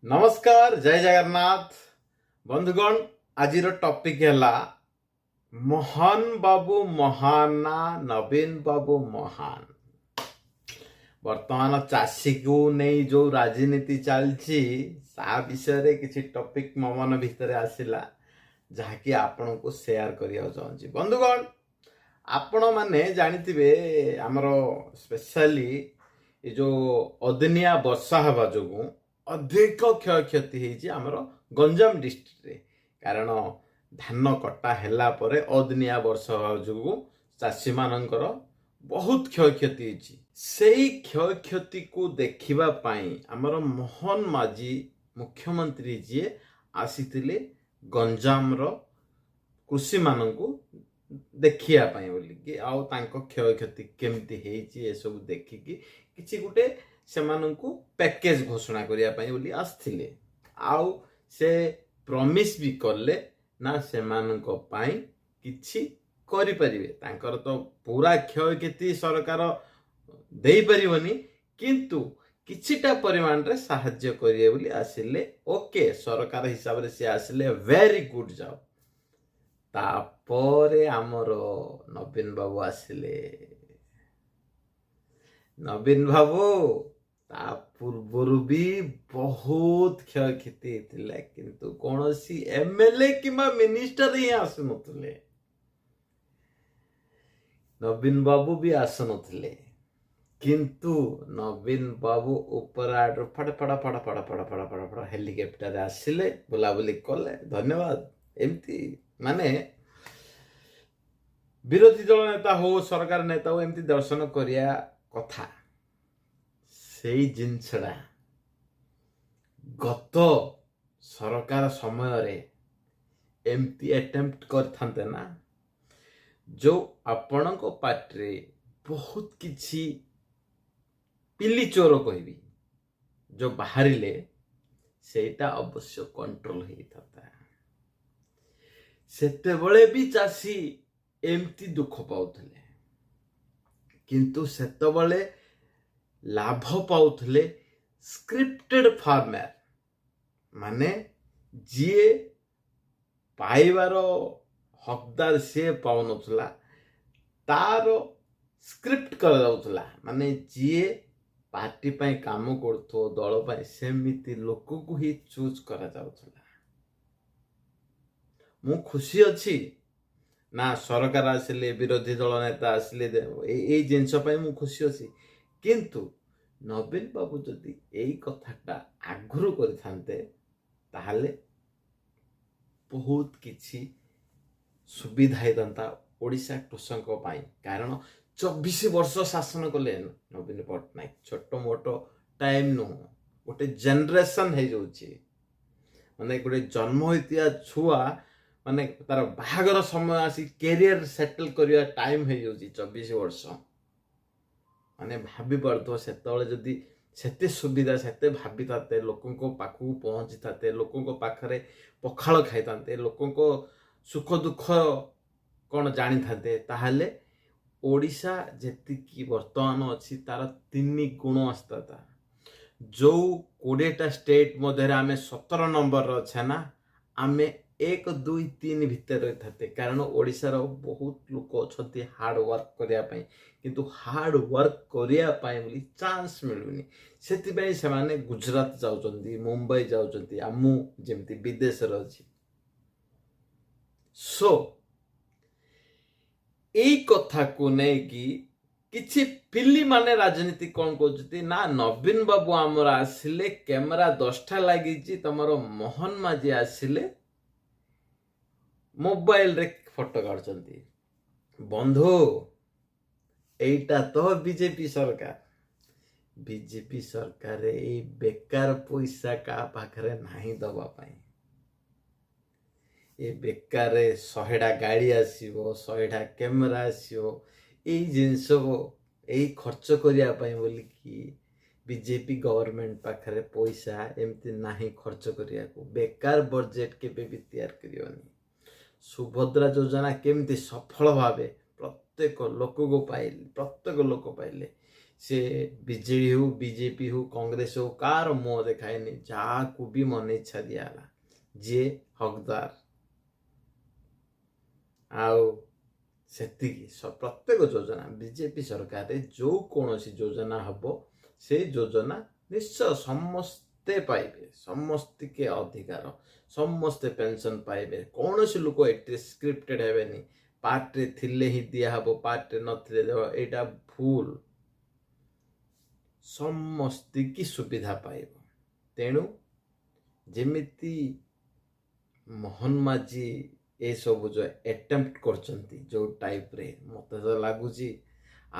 नमस्कार जय जगन्नाथ बंधुगण आज टॉपिक है मोहन बाबू महान ना नवीन बाबू महान। वर्तमान चाषी को नहीं जो राजनीति चलती विषय किसी टॉपिक मो मन भितर आसला जहाँकि आपण को शेयर करिया चाहूँगी। बंधुगण आपण मैंने जानिथिबे आमर स्पेशली ये जो अदिनिया वर्षा हवा जो अधिक क्षय क्षति होती आमर गंजाम डिस्ट्रिक्ट रे कारण धान कटा हैला परे अदिनिया वर्षा हवा जो चाषी मानकर बहुत क्षय क्षति होती से क्षय क्षति को देखिबा पाई आमर मोहन माझी मुख्यमंत्री जी आसीतिले गंजाम रो कृषि मानक देखिया पाई बोलिकी आउ तांको क्षय क्षति केमती हेची ए सब देखिकी किछि गुटे सेमानंकु पैकेज घोषणा करिया पाई बोली आस्थिले आउ से प्रॉमिस भी करले ना सेमानंको पाई किछि करि परिबे। तांकर तो पूरा क्षय क्षति सरकार देई परिबनी किंतु किछिटा परिमाण रे सहाय्य करिए बोली आसिले। ओके सरकार हिसाब रे से आसिले वेरी गुड जॉब। तापरे आमर नवीन बाबू आसिले। नवीन बाबू ता पूर्वर भी बहुत क्षय क्षति होता किंतु कौन सी एमएलए किंबा मिनिस्टर ही आसु नथिले। नवीन बाबू भी आसु नथिले किंतु नवीन बाबू ऊपर आड़ फड़ फड़ फड़ फड़ फड़ फड़ फड़ फड़ हेलिकॉप्टर आसिले बुलाबुली कले धन्यवाद। एमती माने विरोधी दल नेता हो सरकार नेता हो एमती दर्शन करिया कथा सेई जिनसड़ा गत सरकार समय रे एमती अटेम्प्ट करथांते ना जो आपणको पार्टी बहुत किछि पिली चोर कहबी जो बाहरिले सेटा अवश्य कंट्रोल होई थाता। सेते बळे भी चासी एमती दुख पाउथले किंतु सेते बळे लाभ पाउथले स्क्रिप्टेड फार्मर माने जीए पाइबार हकदार से पाउनथला तार स्क्रिप्ट कर जाउथला माने जीए पार्टी पाई काम करथो दल पाई सेमिति लोक को ही चूज करा जाउथला। मु खुशी अच्छी ना सरकार आसिले विरोधी दल नेता आसिले ए जिनस पाई मु खुशी अच्छी किंतु नवीन बाबू जदि एई कथाटा आगुरु करिथांते ताहाले बहुत किछि सुविधा हेतंता ओडिशा कृषक पाई। कारण 24 वर्ष शासन कले नवीन पट्टनायक छोट मोटो टाइम नु गोटे जनरेशन हे जाउची माने गोटे जन्म होइतिया छुआ माने तार बाहागर समय आसी कैरियर सेटल करिया टाइम हे जाउची 24 वर्ष माने भाबी पड़तो सेतळे जदी सेते सुविधा सेते भाबी ताते लोकन को पाखु पहुंची ताते लोकन को पाखरे पखाळ खाइ ताते लोकन को सुख दुख कोन जानि थाते ताहाले ओडिशा जेति की वर्तमान अछि तार 3 गुण आस्ता जो 20टा स्टेट मध्य आमे 17 नंबर अच्छे ना आमे 1 2 3 भितर रही कारण ओडिशार बहुत लोक अच्छे हार्ड वर्क करने किंतु हार्ड वर्क करने चांस मिलूनी से माने गुजरात जाउचंदी मुंबई जाउचंदी आमु जेमती विदेश अच्छी। सो एई कथा को नेकी किछि पिल्ली माने राजनीति कौन कहते ना नवीन बाबू आमर आसिले कैमेरा 10टा लगी तमर मोहन माझी आसिले मोबाइल रे फोटो काढुचंती। बंधु एटा तो बीजेपी सरकार ए बेकार पैसा का पाखरे नाही दबा पाई ए बेकार 100टा गाड़ी आसीबो 100टा कैमेरा आसीबो ए जिनस ए खर्च करिया पाई बोली कि बीजेपी गवर्नमेंट पाखरे पैसा एमती नाही खर्च करिया को बेकार बजट केबे भी तैयार करियोनी। सुभद्रा योजना केमती सफल भावे प्रत्येक लोक को पाइले ସେ ବିଜେଡି ହଉ ବିଜେପି ହଉ କଂଗ୍ରେସ ହଉ କାହାର ମୁହଁ ଦେଖାଏନି, ଯାହାକୁ ବି ମନ ଇଚ୍ଛା ଦିଆହେଲା, ଯିଏ ହକଦାର। ଆଉ ସେତିକି ପ୍ରତ୍ୟେକ ଯୋଜନା ବିଜେପି ସରକାରରେ ଯେଉଁ କୌଣସି ଯୋଜନା ହବ ସେଇ ଯୋଜନା ନିଶ୍ଚୟ ସମସ୍ତେ ପାଇବେ, ସମସ୍ତିକେ ଅଧିକାର, ସମସ୍ତେ ପେନସନ ପାଇବେ। କୌଣସି ଲୋକ ଏଠି ସ୍କ୍ରିପ୍ଟେଡ ହେବେନି, ପାର୍ଟିରେ ଥିଲେ ହିଁ ଦିଆହବ, ପାର୍ଟିରେ ନଥିଲେ ଦେବ, ଏଇଟା ଭୁଲ। ସମସ୍ତିକି ସୁବିଧା ପାଇବ। ତେଣୁ ଯେମିତି ମୋହନ ମାଝୀ ଏସବୁ ଯେଉଁ ଆଟେମ୍ପ୍ଟ କରୁଛନ୍ତି ଯେଉଁ ଟାଇପ୍ରେ, ମୋତେ ତ ଲାଗୁଛି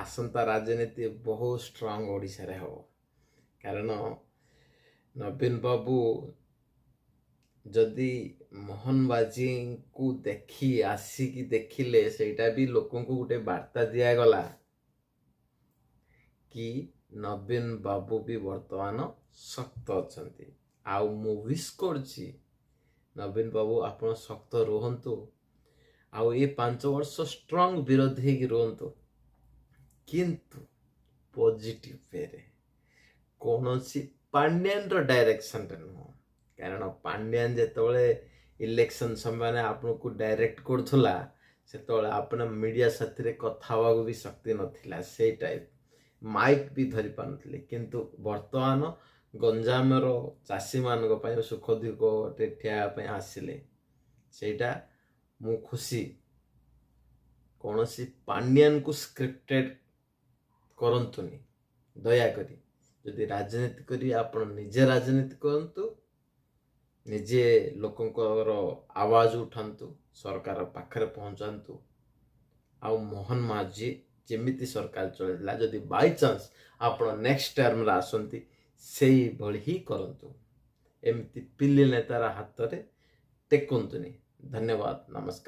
ଆସନ୍ତା ରାଜନୀତି ବହୁତ ଷ୍ଟ୍ରଙ୍ଗ ଓଡ଼ିଶାରେ ହେବ। କାରଣ ନବୀନ ବାବୁ ଯଦି ମୋହନ ମାଝୀଙ୍କୁ ଆସିକି ଦେଖିଲେ, ସେଇଟା ବି ଲୋକଙ୍କୁ ଗୋଟେ ବାର୍ତ୍ତା ଦିଆଗଲା କି ନବୀନ ବାବୁ ବି ବର୍ତ୍ତମାନ ଶକ୍ତ ଅଛନ୍ତି। ଆଉ ମୁଁ ୱିଶ୍ କରୁଛି ନବୀନ ବାବୁ ଆପଣ ଶକ୍ତ ରୁହନ୍ତୁ, ଆଉ ଏ 5 ବର୍ଷ ଷ୍ଟ୍ରଙ୍ଗ ବିରୋଧୀ ହେଇକି ରୁହନ୍ତୁ, କିନ୍ତୁ ପଜିଟିଭ ୱେରେ, କୌଣସି ପାଣ୍ଡିଆନର ଡାଇରେକ୍ସନରେ ନୁହଁ। କାରଣ ପାଣ୍ଡିଆନ ଯେତେବେଳେ ଇଲେକ୍ସନ ସମୟରେ ଆପଣଙ୍କୁ ଡାଇରେକ୍ଟ କରୁଥିଲା, ସେତେବେଳେ ଆପଣ ମିଡ଼ିଆ ସାଥିରେ କଥା ହେବାକୁ ବି ଶକ୍ତି ନଥିଲା, ସେଇ ଟାଇପ୍ ମାଇକ୍ ବି ଧରି ପାରୁନଥିଲେ। କିନ୍ତୁ ବର୍ତ୍ତମାନ ଗଞ୍ଜାମର ଚାଷୀମାନଙ୍କ ପାଇଁ ସୁଖ ଦୁଃଖରେ ଠିଆ ହେବା ପାଇଁ ଆସିଲେ, ସେଇଟା ମୁଁ ଖୁସି। କୌଣସି ପାଣ୍ଡିଆନକୁ ସ୍କ୍ରିପ୍ଟେଡ କରନ୍ତୁନି ଦୟାକରି। ଯଦି ରାଜନୀତି କରି ଆପଣ ନିଜେ ରାଜନୀତି କରନ୍ତୁ, ନିଜେ ଲୋକଙ୍କର ଆୱାଜ ଉଠାନ୍ତୁ, ସରକାର ପାଖରେ ପହଞ୍ଚାନ୍ତୁ। ଆଉ ମୋହନ ମାଝୀ ଯେମିତି ସରକାର ଚଳିଥିଲା, ଯଦି ବାଇଚାନ୍ସ ଆପଣ ନେକ୍ସଟ ଟର୍ମରେ ଆସନ୍ତି, ସେଇଭଳି ହିଁ କରନ୍ତୁ। ଏମିତି ପିଲି ନେତାର ହାତରେ ଟେକନ୍ତୁନି। ଧନ୍ୟବାଦ, ନମସ୍କାର।